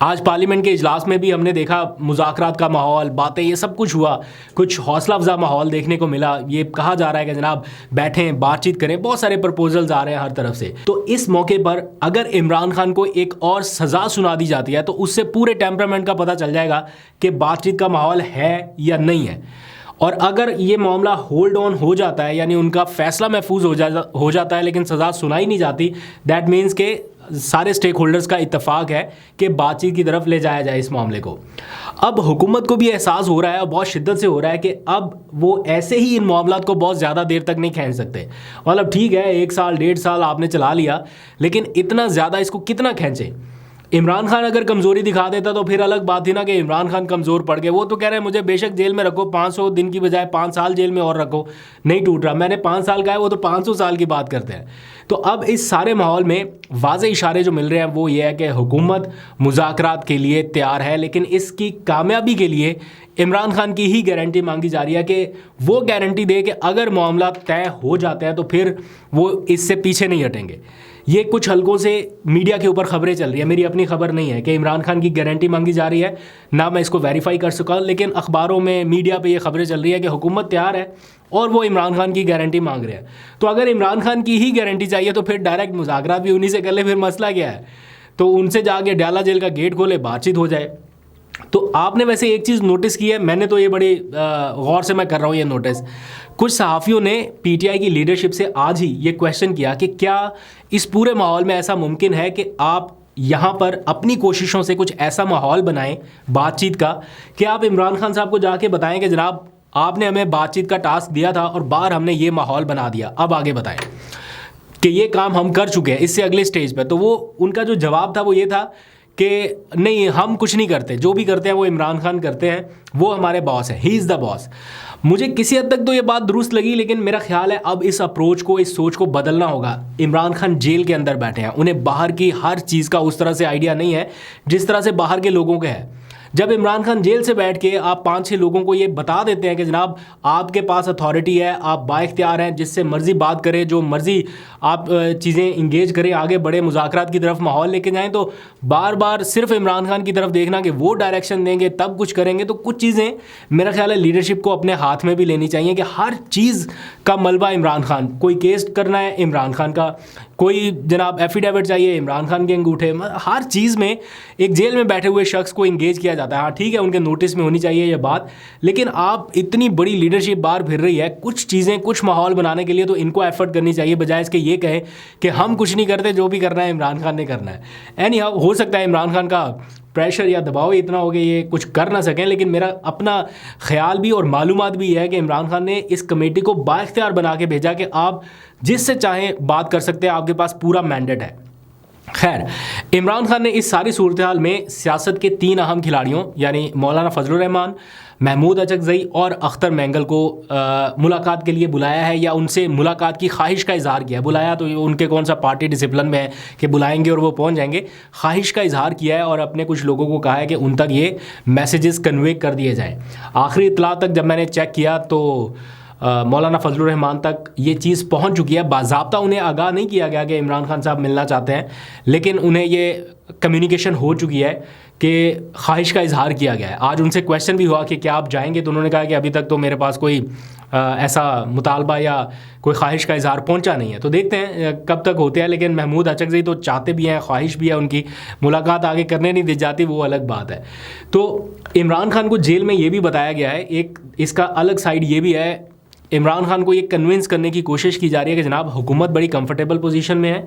آج پارلیمنٹ کے اجلاس میں بھی ہم نے دیکھا مذاکرات کا ماحول، باتیں، یہ سب کچھ ہوا، کچھ حوصلہ افزا ماحول دیکھنے کو ملا. یہ کہا جا رہا ہے کہ جناب بیٹھیں، بات چیت کریں، بہت سارے پرپوزلز آ رہے ہیں ہر طرف سے. تو اس موقع پر اگر عمران خان کو ایک اور سزا سنا دی جاتی ہے تو اس سے پورے ٹیمپرامنٹ کا پتہ چل جائے گا کہ بات چیت کا ماحول ہے یا نہیں ہے. اور اگر یہ معاملہ ہولڈ آن ہو جاتا ہے، یعنی ان کا فیصلہ محفوظ ہو جاتا ہے لیکن سزا سنائی نہیں جاتی، دیٹ مینس کہ سارے اسٹیک ہولڈرز کا اتفاق ہے کہ بات چیت کی طرف لے جایا جائے اس معاملے کو. اب حکومت کو بھی احساس ہو رہا ہے اور بہت شدت سے ہو رہا ہے کہ اب وہ ایسے ہی ان معاملات کو بہت زیادہ دیر تک نہیں کھینچ سکتے. مطلب ٹھیک ہے 1 سال 1.5 سال آپ نے چلا لیا، لیکن اتنا زیادہ اس کو کتنا کھینچیں. عمران خان اگر کمزوری دکھا دیتا تو پھر الگ بات تھی نا کہ عمران خان کمزور پڑ گئے. وہ تو کہہ رہے ہیں مجھے بے شک جیل میں رکھو، 500 دن کی بجائے 5 سال جیل میں اور رکھو، نہیں ٹوٹ رہا. میں نے 5 سال کا ہے، وہ تو 500 سال کی بات کرتے ہیں. تو اب اس سارے ماحول میں واضح اشارے جو مل رہے ہیں وہ یہ ہے کہ حکومت مذاکرات کے لیے تیار ہے، لیکن اس کی کامیابی کے لیے عمران خان کی ہی گارنٹی مانگی جا رہی ہے کہ وہ گارنٹی دے کہ اگر معاملات طے ہو جاتے ہیں تو پھر وہ اس سے پیچھے نہیں ہٹیں گے. یہ کچھ حلقوں سے میڈیا کے اوپر خبریں چل رہی ہیں، میری اپنی خبر نہیں ہے، کہ عمران خان کی گارنٹی مانگی جا رہی ہے. نہ میں اس کو ویریفائی کر سکا، لیکن اخباروں میں میڈیا پہ یہ خبریں چل رہی ہے کہ حکومت تیار ہے اور وہ عمران خان کی گارنٹی مانگ رہے ہیں. تو اگر عمران خان کی ہی گارنٹی چاہیے تو پھر ڈائریکٹ مذاکرات بھی انہی سے کر لے، پھر مسئلہ کیا ہے. تو ان سے جا کے ڈالا جیل کا گیٹ کھولے، بات چیت ہو جائے. تو آپ نے ویسے ایک چیز نوٹس کی ہے، میں نے تو یہ بڑی غور سے میں کر رہا ہوں یہ نوٹس. کچھ صحافیوں نے پی ٹی آئی کی لیڈرشپ سے آج ہی یہ کویشچن کیا کہ کیا اس پورے ماحول میں ایسا ممکن ہے کہ آپ یہاں پر اپنی کوششوں سے کچھ ایسا ماحول بنائیں بات چیت کا کہ آپ عمران خان صاحب کو جا کے بتائیں کہ جناب آپ نے ہمیں بات چیت کا ٹاسک دیا تھا اور باہر ہم نے یہ ماحول بنا دیا، اب آگے بتائیں کہ یہ کام ہم کر چکے ہیں اس سے اگلے سٹیج پہ. تو وہ ان کا جو جواب تھا وہ یہ تھا کہ نہیں ہم کچھ نہیں کرتے، جو بھی کرتے ہیں وہ عمران خان کرتے ہیں، وہ ہمارے باس ہیں، ہی از دا باس. مجھے کسی حد تک تو یہ بات درست لگی، لیکن میرا خیال ہے اب اس اپروچ کو، اس سوچ کو بدلنا ہوگا. عمران خان جیل کے اندر بیٹھے ہیں، انہیں باہر کی ہر چیز کا اس طرح سے آئیڈیا نہیں ہے جس طرح سے باہر کے لوگوں کے ہے. جب عمران خان جیل سے بیٹھ کے آپ 5-6 لوگوں کو یہ بتا دیتے ہیں کہ جناب آپ کے پاس اتھارٹی ہے، آپ با اختیار ہیں، جس سے مرضی بات کریں، جو مرضی آپ چیزیں انگیج کریں، آگے بڑے مذاکرات کی طرف ماحول لے کے جائیں، تو بار بار صرف عمران خان کی طرف دیکھنا کہ وہ ڈائریکشن دیں گے تب کچھ کریں گے. تو کچھ چیزیں میرا خیال ہے لیڈرشپ کو اپنے ہاتھ میں بھی لینی چاہیے کہ ہر چیز کا ملبہ عمران خان، کوئی کیس کرنا ہے عمران خان کا، کوئی جناب ایفیڈیوٹ چاہیے عمران خان کے انگوٹھے، ہر چیز میں ایک جیل میں بیٹھے ہوئے شخص کو انگیج کیا جاتا ہے. ہاں ٹھیک ہے ان کے نوٹس میں ہونی چاہیے یہ بات، لیکن آپ اتنی بڑی لیڈرشپ باہر پھر رہی ہے، کچھ چیزیں کچھ ماحول بنانے کے لیے تو ان کو ایفرٹ کرنی چاہیے، بجائے اس کے یہ کہیں کہ ہم کچھ نہیں کرتے، جو بھی کرنا ہے عمران خان نے کرنا ہے. اینی ہاؤ ہو سکتا ہے عمران خان کا پریشر یا دباؤ اتنا ہو کہ یہ کچھ کر نہ سکیں، لیکن میرا اپنا خیال بھی اور معلومات بھی یہ ہے کہ عمران خان نے اس کمیٹی کو با اختیار بنا کے بھیجا کہ آپ جس سے چاہیں بات کر سکتے ہیں، آپ کے پاس پورا مینڈیٹ ہے. خیر، عمران خان نے اس ساری صورتحال میں سیاست کے 3 اہم کھلاڑیوں یعنی مولانا فضل الرحمان، محمود اچکزئی اور اختر مینگل کو ملاقات کے لیے بلایا ہے، یا ان سے ملاقات کی خواہش کا اظہار کیا ہے. بلایا تو ان کے کون سا پارٹی ڈسپلن میں ہے کہ بلائیں گے اور وہ پہنچ جائیں گے، خواہش کا اظہار کیا ہے اور اپنے کچھ لوگوں کو کہا ہے کہ ان تک یہ میسیجز کنوے کر دیے جائیں. آخری اطلاع تک جب میں نے چیک کیا تو مولانا فضل الرحمان تک یہ چیز پہنچ چکی ہے. باضابطہ انہیں آگاہ نہیں کیا گیا کہ عمران خان صاحب ملنا چاہتے ہیں، لیکن انہیں یہ کمیونیکیشن ہو چکی ہے کہ خواہش کا اظہار کیا گیا ہے. آج ان سے کویشچن بھی ہوا کہ کیا آپ جائیں گے، تو انہوں نے کہا کہ ابھی تک تو میرے پاس کوئی ایسا مطالبہ یا کوئی خواہش کا اظہار پہنچا نہیں ہے. تو دیکھتے ہیں کب تک ہوتے ہیں، لیکن محمود اچکزئی تو چاہتے بھی ہیں، خواہش بھی ہے ان کی، ملاقات آگے کرنے نہیں دی جاتی، وہ الگ بات ہے. تو عمران خان کو جیل میں یہ بھی بتایا گیا ہے، ایک اس کا الگ سائڈ یہ بھی ہے، عمران خان کو یہ کنونس کرنے کی کوشش کی جا رہی ہے کہ جناب حکومت بڑی کمفرٹیبل پوزیشن میں ہے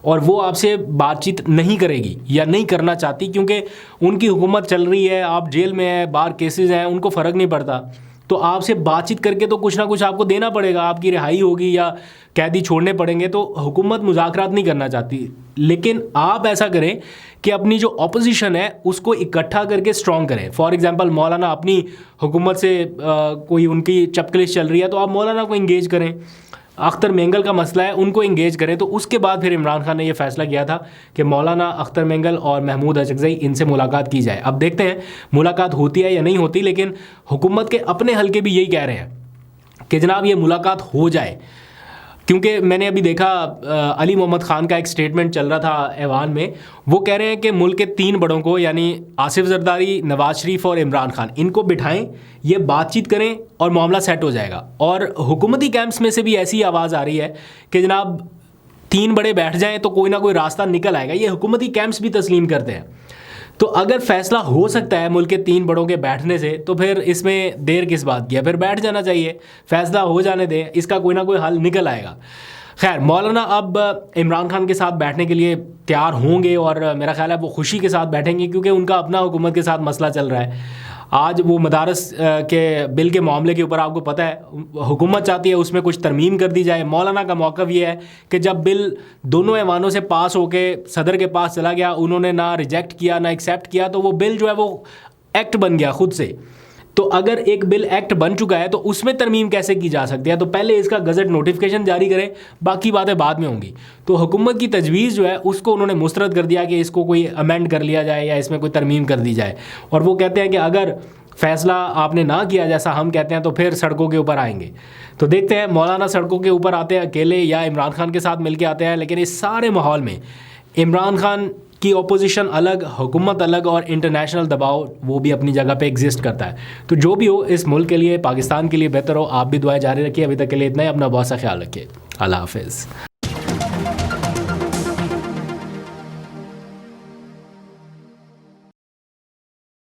اور وہ آپ سے بات چیت نہیں کرے گی یا نہیں کرنا چاہتی، کیونکہ ان کی حکومت چل رہی ہے، آپ جیل میں ہیں، باہر کیسز ہیں، ان کو فرق نہیں پڑتا. تو آپ سے بات چیت کر کے تو کچھ نہ کچھ آپ کو دینا پڑے گا، آپ کی رہائی ہوگی یا قیدی چھوڑنے پڑیں گے. تو حکومت مذاکرات نہیں کرنا چاہتی، لیکن آپ ایسا کریں کہ اپنی جو اپوزیشن ہے اس کو اکٹھا کر کے اسٹرانگ کریں. فار ایگزامپل مولانا اپنی حکومت سے کوئی ان کی چپکلش چل رہی ہے تو آپ مولانا کو انگیج کریں. اختر مینگل کا مسئلہ ہے، ان کو انگیج کریں. تو اس کے بعد پھر عمران خان نے یہ فیصلہ کیا تھا کہ مولانا اختر مینگل اور محمود اچکزئی ان سے ملاقات کی جائے. اب دیکھتے ہیں ملاقات ہوتی ہے یا نہیں ہوتی، لیکن حکومت کے اپنے حلقے بھی یہی کہہ رہے ہیں کہ جناب یہ ملاقات ہو جائے. کیونکہ میں نے ابھی دیکھا علی محمد خان کا ایک سٹیٹمنٹ چل رہا تھا ایوان میں، وہ کہہ رہے ہیں کہ ملک کے 3 بڑوں کو یعنی آصف زرداری، نواز شریف اور عمران خان، ان کو بٹھائیں، یہ بات چیت کریں اور معاملہ سیٹ ہو جائے گا. اور حکومتی کیمپس میں سے بھی ایسی آواز آ رہی ہے کہ جناب 3 بڑے بیٹھ جائیں تو کوئی نہ کوئی راستہ نکل آئے گا. یہ حکومتی کیمپس بھی تسلیم کرتے ہیں. تو اگر فیصلہ ہو سکتا ہے ملک کے 3 بڑوں کے بیٹھنے سے تو پھر اس میں دیر کس بات کی ہے، پھر بیٹھ جانا چاہیے، فیصلہ ہو جانے دیں، اس کا کوئی نہ کوئی حل نکل آئے گا. خیر، مولانا اب عمران خان کے ساتھ بیٹھنے کے لیے تیار ہوں گے اور میرا خیال ہے وہ خوشی کے ساتھ بیٹھیں گے، کیونکہ ان کا اپنا حکومت کے ساتھ مسئلہ چل رہا ہے. آج وہ مدارس کے بل کے معاملے کے اوپر آپ کو پتہ ہے حکومت چاہتی ہے اس میں کچھ ترمیم کر دی جائے. مولانا کا موقف یہ ہے کہ جب بل دونوں ایوانوں سے پاس ہو کے صدر کے پاس چلا گیا، انہوں نے نہ ریجیکٹ کیا نہ ایکسیپٹ کیا، تو وہ بل جو ہے وہ ایکٹ بن گیا خود سے. تو اگر ایک بل ایکٹ بن چکا ہے تو اس میں ترمیم کیسے کی جا سکتی ہے؟ تو پہلے اس کا گزٹ نوٹیفیکیشن جاری کریں، باقی باتیں بعد میں ہوں گی. تو حکومت کی تجویز جو ہے اس کو انہوں نے مسترد کر دیا کہ اس کو کوئی امینڈ کر لیا جائے یا اس میں کوئی ترمیم کر دی جائے. اور وہ کہتے ہیں کہ اگر فیصلہ آپ نے نہ کیا جیسا ہم کہتے ہیں تو پھر سڑکوں کے اوپر آئیں گے. تو دیکھتے ہیں مولانا سڑکوں کے اوپر آتے ہیں اکیلے یا عمران خان کے ساتھ مل کے آتے ہیں. لیکن اس سارے ماحول میں عمران خان کی اپوزیشن الگ، حکومت الگ، اور انٹرنیشنل دباؤ وہ بھی اپنی جگہ پہ ایگزسٹ کرتا ہے. تو جو بھی ہو اس ملک کے لیے، پاکستان کے لیے بہتر ہو. آپ بھی دعائیں جاری رکھیے. ابھی تک کے لیے اتنا ہی. اپنا بہت سا خیال رکھیے. اللہ حافظ.